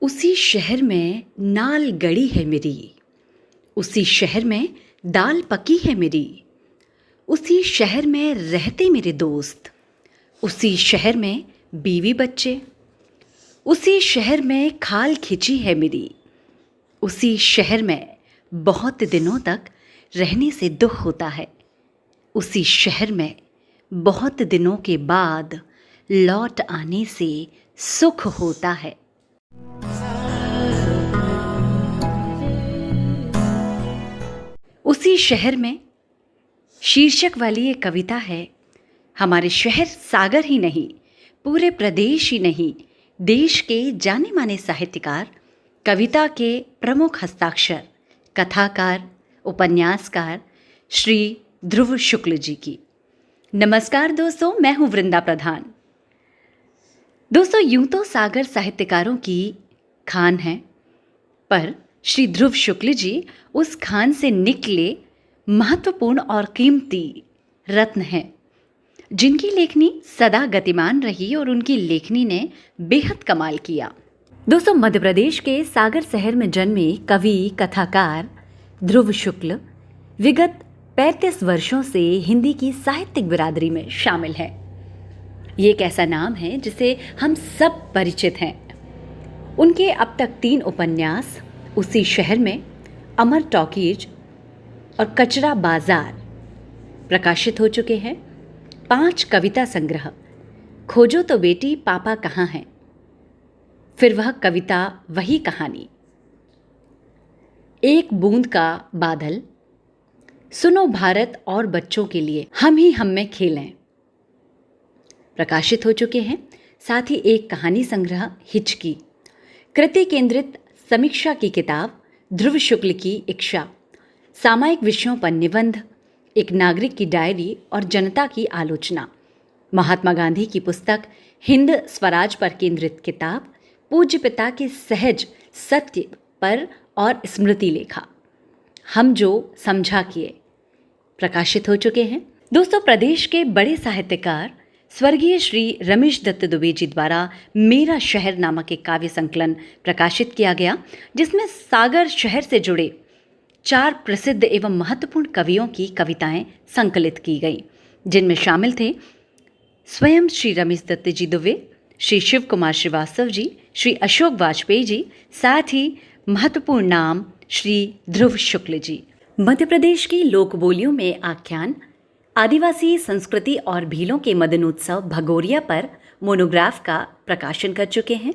उसी शहर में नाल गड़ी है मेरी, उसी शहर में दाल पकी है मेरी, उसी शहर में रहते मेरे दोस्त, उसी शहर में बीवी बच्चे, उसी शहर में खाल खिंची है मेरी, उसी शहर में बहुत दिनों तक रहने से दुख होता है, उसी शहर में बहुत दिनों के बाद लौट आने से सुख होता है। उसी शहर में शीर्षक वाली ये कविता है। हमारे शहर सागर ही नहीं, पूरे प्रदेश ही नहीं, देश के जाने माने साहित्यकार, कविता के प्रमुख हस्ताक्षर, कथाकार, उपन्यासकार श्री ध्रुव शुक्ल जी की। नमस्कार दोस्तों, मैं हूं वृंदा प्रधान। दोस्तों, यूं तो सागर साहित्यकारों की खान है, पर श्री ध्रुव शुक्ल जी उस खान से निकले महत्वपूर्ण और कीमती रत्न हैं, जिनकी लेखनी सदा गतिमान रही और उनकी लेखनी ने बेहद कमाल किया। दोस्तों, मध्य प्रदेश के सागर शहर में जन्मे कवि कथाकार ध्रुव शुक्ल विगत 35 वर्षों से हिंदी की साहित्यिक बिरादरी में शामिल है। ये एक ऐसा नाम है जिसे हम सब परिचित हैं। उनके अब तक 3 उपन्यास उसी शहर में, अमर टॉकीज और कचरा बाजार प्रकाशित हो चुके हैं। 5 कविता संग्रह, खोजो तो बेटी पापा कहाँ हैं, फिर वह कविता वही कहानी, एक बूंद का बादल, सुनो भारत और बच्चों के लिए हम ही हम में खेलें प्रकाशित हो चुके हैं। साथ ही एक कहानी संग्रह हिचकी, कृति केंद्रित समीक्षा की किताब ध्रुव शुक्ल की इच्छा, सामायिक विषयों पर निबंध, एक नागरिक की डायरी और जनता की आलोचना, महात्मा गांधी की पुस्तक हिंद स्वराज पर केंद्रित किताब, पूज्य पिता के सहज सत्य पर और स्मृति लेखा, हम जो समझा किए प्रकाशित हो चुके हैं। दोस्तों, प्रदेश के बड़े साहित्यकार स्वर्गीय श्री रमेश दत्त दुबे जी द्वारा मेरा शहर नामक एक काव्य संकलन प्रकाशित किया गया, जिसमें सागर शहर से जुड़े 4 प्रसिद्ध एवं महत्वपूर्ण कवियों की कविताएं संकलित की गई, जिनमें शामिल थे स्वयं श्री रमेश दत्त जी दुबे, श्री शिव कुमार श्रीवास्तव जी, श्री अशोक वाजपेयी जी, साथ ही महत्वपूर्ण नाम श्री ध्रुव शुक्ल जी। मध्य प्रदेश की लोक बोलियों में आख्यान, आदिवासी संस्कृति और भीलों के मदनोत्सव भगोरिया पर मोनोग्राफ का प्रकाशन कर चुके हैं।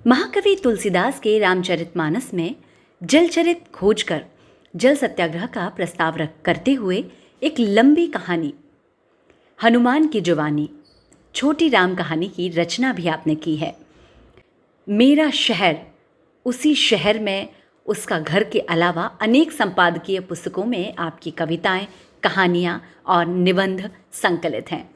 महाकवि तुलसीदास के रामचरितमानस में जलचरित खोजकर जल सत्याग्रह का प्रस्ताव करते हुए एक लंबी कहानी हनुमान की जुबानी, छोटी राम कहानी की रचना भी आपने की है। मेरा शहर, उसी शहर में उसका घर के अलावा अनेक संपादकीय पुस्तकों में आपकी कविताएं, कहानियां और निबंध संकलित हैं।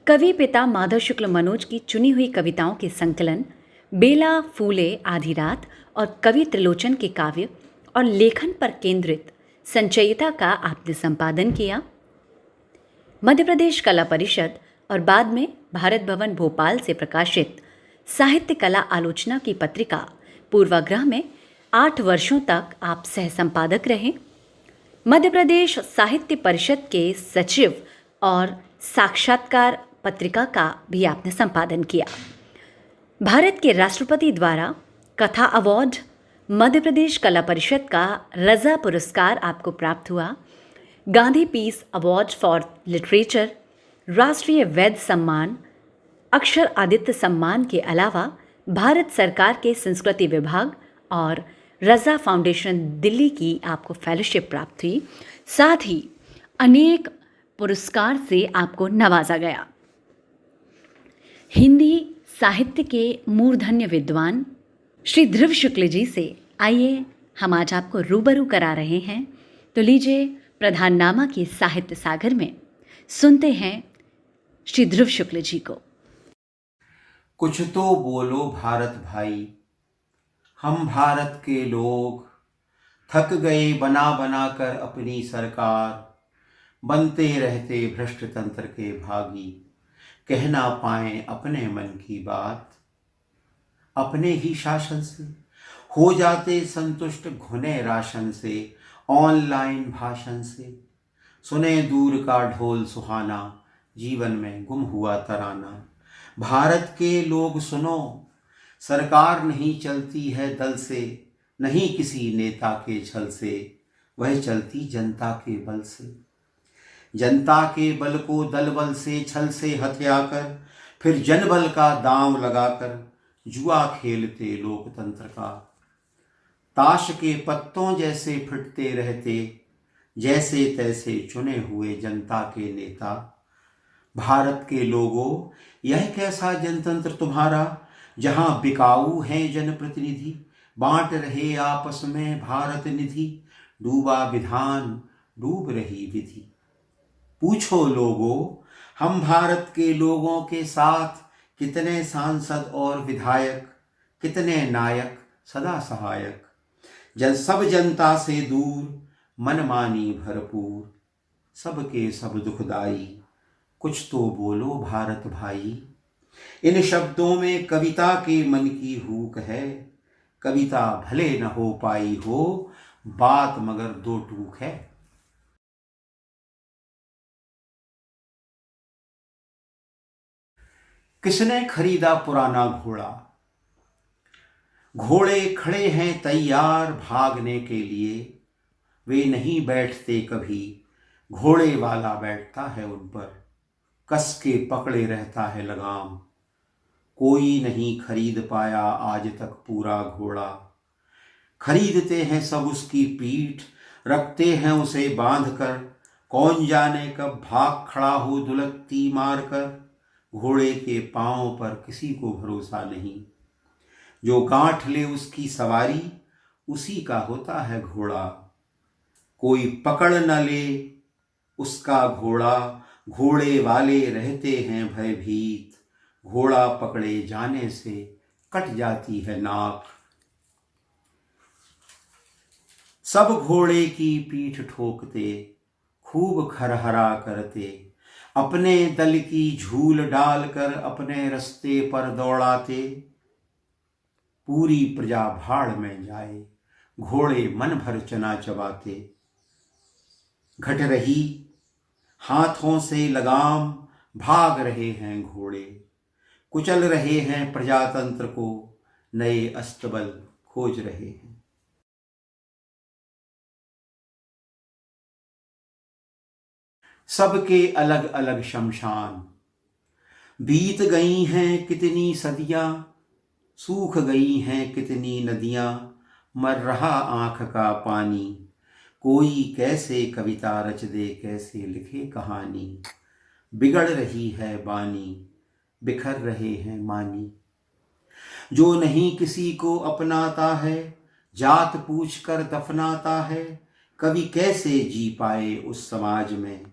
कवि पिता माधव शुक्ल मनोज की चुनी हुई कविताओं के संकलन, बेला फूले आधी रात और कवि त्रिलोचन के काव्य और लेखन पर केंद्रित संचयिता का आपने संपादन किया। मध्य प्रदेश कला परिषद और बाद में भारत भवन भोपाल से प्रकाशित साहित्य कला आलोचना की पत्रिका पूर्वाग्रह में 8 वर्षों तक आप सह संपादक रहे। मध्य प्रदेश साहित्य परिषद के सचिव और साक्षात्कार पत्रिका का भी आपने संपादन किया। भारत के राष्ट्रपति द्वारा कथा अवार्ड, मध्य प्रदेश कला परिषद का रजा पुरस्कार आपको प्राप्त हुआ। Gandhi peace award for literature, राष्ट्रीय वैध सम्मान, अक्षर आदित्य सम्मान के अलावा भारत सरकार के संस्कृति विभाग और रजा फाउंडेशन दिल्ली की आपको फेलोशिप प्राप्त हुई। साथ ही अनेक पुरस्कार से आपको नवाजा गया। हिंदी साहित्य के मूर्धन्य विद्वान श्री ध्रुव शुक्ल जी से आइए हम आज आपको रूबरू करा रहे हैं। तो लीजिए, प्रधाननामा के साहित्य सागर में सुनते हैं श्री ध्रुव शुक्ल जी को। कुछ तो बोलो भारत भाई, हम भारत के लोग थक गए बना बना कर अपनी सरकार, बनते रहते भ्रष्ट तंत्र के भागी, कह ना पाए अपने मन की बात। अपने ही शासन से, हो जाते संतुष्ट घुने राशन से, ऑनलाइन भाषण से। सुने दूर का ढोल सुहाना, जीवन में गुम हुआ तराना। भारत के लोग सुनो, सरकार नहीं चलती है दल से, नहीं किसी नेता के छल से, वह चलती जनता के बल से। जनता के बल को दल बल से छल से हथियाकर, फिर जनबल का दांव लगाकर जुआ खेलते लोकतंत्र का। ताश के पत्तों जैसे फिटते रहते, जैसे तैसे चुने हुए जनता के नेता। भारत के लोगों, यह कैसा जनतंत्र तुम्हारा, जहां बिकाऊ हैं जनप्रतिनिधि, बांट रहे आपस में भारत निधि। डूबा विधान, डूब रही विधि। पूछो लोगों, हम भारत के लोगों के साथ कितने सांसद और विधायक, कितने नायक सदा सहायक। सब जनता से दूर, मनमानी भरपूर, सबके सब दुखदाई। कुछ तो बोलो भारत भाई। इन शब्दों में कविता के मन की हूक है। कविता भले न हो पाई हो, बात मगर दो टूक है। किसने खरीदा पुराना घोड़ा, घोड़े खड़े हैं तैयार भागने के लिए। वे नहीं बैठते कभी, घोड़े वाला बैठता है उन पर, कस के पकड़े रहता है लगाम। कोई नहीं खरीद पाया आज तक पूरा घोड़ा। खरीदते हैं सब उसकी पीठ, रखते हैं उसे बांध कर। कौन जाने कब भाग खड़ा हो दुलकती मारकर। घोड़े के पांव पर किसी को भरोसा नहीं, जो गांठ ले उसकी सवारी, उसी का होता है घोड़ा। कोई पकड़ न ले उसका घोड़ा, घोड़े वाले रहते हैं भयभीत। घोड़ा पकड़े जाने से कट जाती है नाक। सब घोड़े की पीठ ठोकते, खूब खरहरा करते। अपने दल की झूल डालकर अपने रास्ते पर दौड़ाते। पूरी प्रजा भाड़ में जाए, घोड़े मन भर चना चबाते। घट रही हाथों से लगाम, भाग रहे हैं घोड़े। कुचल रहे हैं प्रजातंत्र को, नए अस्तबल खोज रहे हैं। सबके अलग अलग शमशान, बीत गई हैं कितनी सदियां, सूख गई हैं कितनी नदियां। मर रहा आंख का पानी, कोई कैसे कविता रच दे, कैसे लिखे कहानी। बिगड़ रही है बानी, बिखर रहे हैं मानी। जो नहीं किसी को अपनाता है, जात पूछ कर दफनाता है। कवि कैसे जी पाए उस समाज में,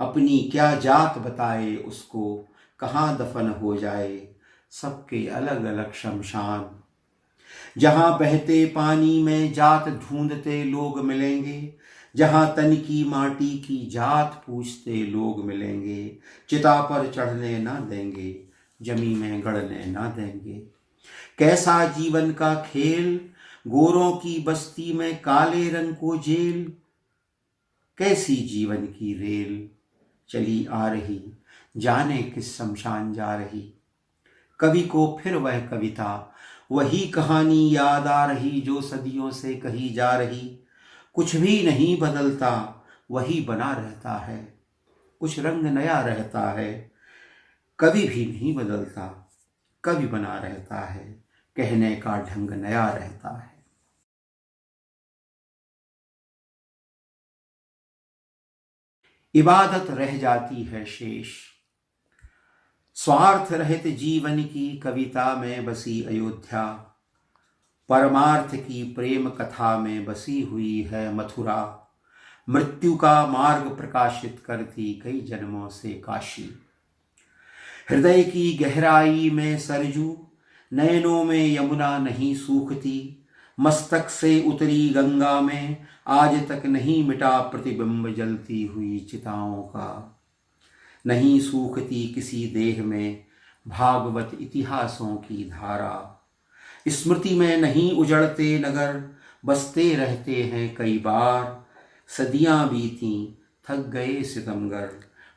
अपनी क्या जात बताए उसको, कहाँ दफन हो जाए। सबके अलग अलग शमशान, जहाँ बहते पानी में जात ढूंढते लोग मिलेंगे। जहाँ तन की माटी की जात पूछते लोग मिलेंगे। चिता पर चढ़ने ना देंगे, जमी में गड़ने ना देंगे। कैसा जीवन का खेल, गोरों की बस्ती में काले रंग को जेल। कैसी जीवन की रेल चली आ रही, जाने किस शमशान जा रही। कवि को फिर वह कविता, वही कहानी याद आ रही, जो सदियों से कही जा रही। कुछ भी नहीं बदलता, वही बना रहता है। कुछ रंग नया रहता है, कवि भी नहीं बदलता, कवि बना रहता है। कहने का ढंग नया रहता है। इबादत रह जाती है शेष, स्वार्थ रहित जीवन की कविता में बसी अयोध्या। परमार्थ की प्रेम कथा में बसी हुई है मथुरा। मृत्यु का मार्ग प्रकाशित करती कई जन्मों से काशी। हृदय की गहराई में सरजू, नयनों में यमुना नहीं सूखती। मस्तक से उतरी गंगा में आज तक नहीं मिटा प्रतिबिंब जलती हुई चिताओं का। नहीं सूखती किसी देह में भागवत इतिहासों की धारा। स्मृति में नहीं उजड़ते नगर, बसते रहते हैं कई बार। सदियां बीती, थक गए सितमगर,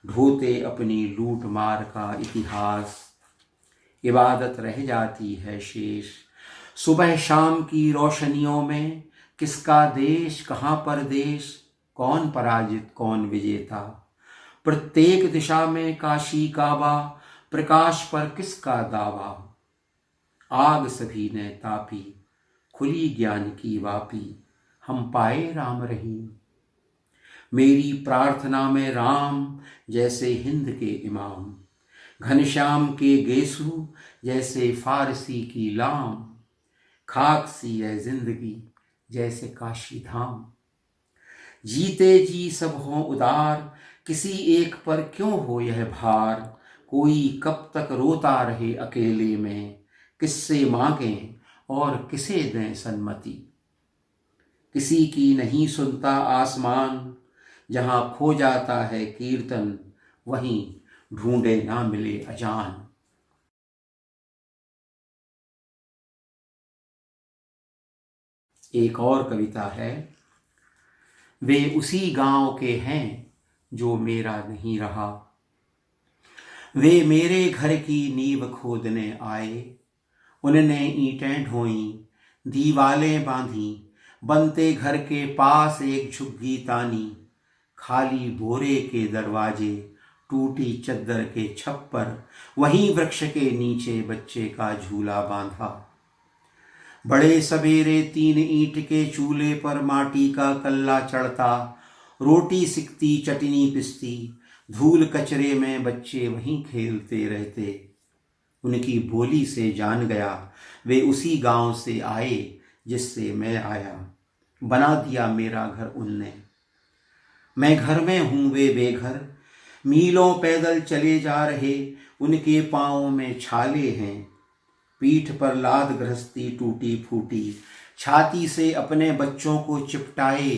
ढोते अपनी लूट मार का इतिहास। इबादत रह जाती है शेष, सुबह शाम की रोशनियों में। किसका देश, कहाँ परदेश, कौन पराजित कौन विजेता। प्रत्येक दिशा में काशी काबा, प्रकाश पर किसका दावा। आग सभी ने तापी, खुली ज्ञान की वापी, हम पाए राम रहीम। मेरी प्रार्थना में राम जैसे हिंद के इमाम, घनश्याम के गेसु जैसे फारसी की लाम। खाक सी है जिंदगी जैसे काशी धाम। जीते जी सब हों उदार, किसी एक पर क्यों हो यह भार। कोई कब तक रोता रहे अकेले में, किससे मांगें और किसे दें सन्मति। किसी की नहीं सुनता आसमान, जहाँ खो जाता है कीर्तन, वहीं ढूंढे ना मिले अजान। एक और कविता है। वे उसी गांव के हैं जो मेरा नहीं रहा। वे मेरे घर की नींव खोदने आए। उनने ईंटें ढोई, दीवालें बांधी, बनते घर के पास एक झुग्गी तानी। खाली बोरे के दरवाजे, टूटी चद्दर के छप्पर, वहीं वृक्ष के नीचे बच्चे का झूला बांधा। बड़े सवेरे 3 ईंट के चूल्हे पर माटी का कल्ला चढ़ता। रोटी सिकती, चटनी पिसती, धूल कचरे में बच्चे वहीं खेलते रहते। उनकी बोली से जान गया वे उसी गांव से आए जिससे मैं आया। बना दिया मेरा घर उनने, मैं घर में हूँ वे बेघर। मीलों पैदल चले जा रहे, उनके पाँव में छाले हैं। पीठ पर लाद गृहस्थी टूटी फूटी, छाती से अपने बच्चों को चिपटाए।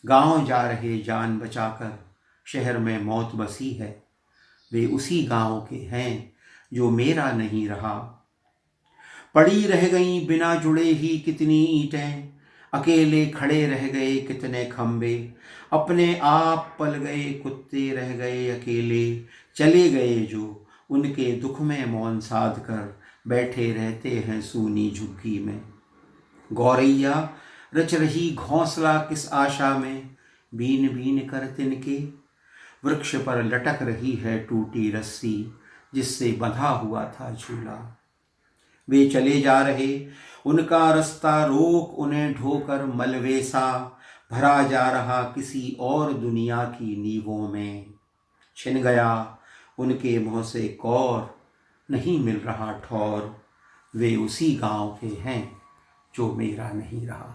गांव जा रहे जान बचाकर, शहर में मौत बसी है। वे उसी गांव के हैं जो मेरा नहीं रहा। पड़ी रह गई बिना जुड़े ही कितनी ईंटें, अकेले खड़े रह गए कितने खंबे। अपने आप पल गए कुत्ते रह गए अकेले। चले गए जो उनके दुख में मौन साध कर, बैठे रहते हैं सूनी झुग्गी में। गौरैया रच रही घोंसला किस आशा में, बीन बीन कर तिनके। वृक्ष पर लटक रही है टूटी रस्सी, जिससे बंधा हुआ था झूला। वे चले जा रहे, उनका रास्ता रोक उन्हें ढोकर मलबे सा भरा जा रहा किसी और दुनिया की नींवों में। छिन गया उनके मुंह से कौर, नहीं मिल रहा ठौर। वे उसी गांव के हैं जो मेरा नहीं रहा।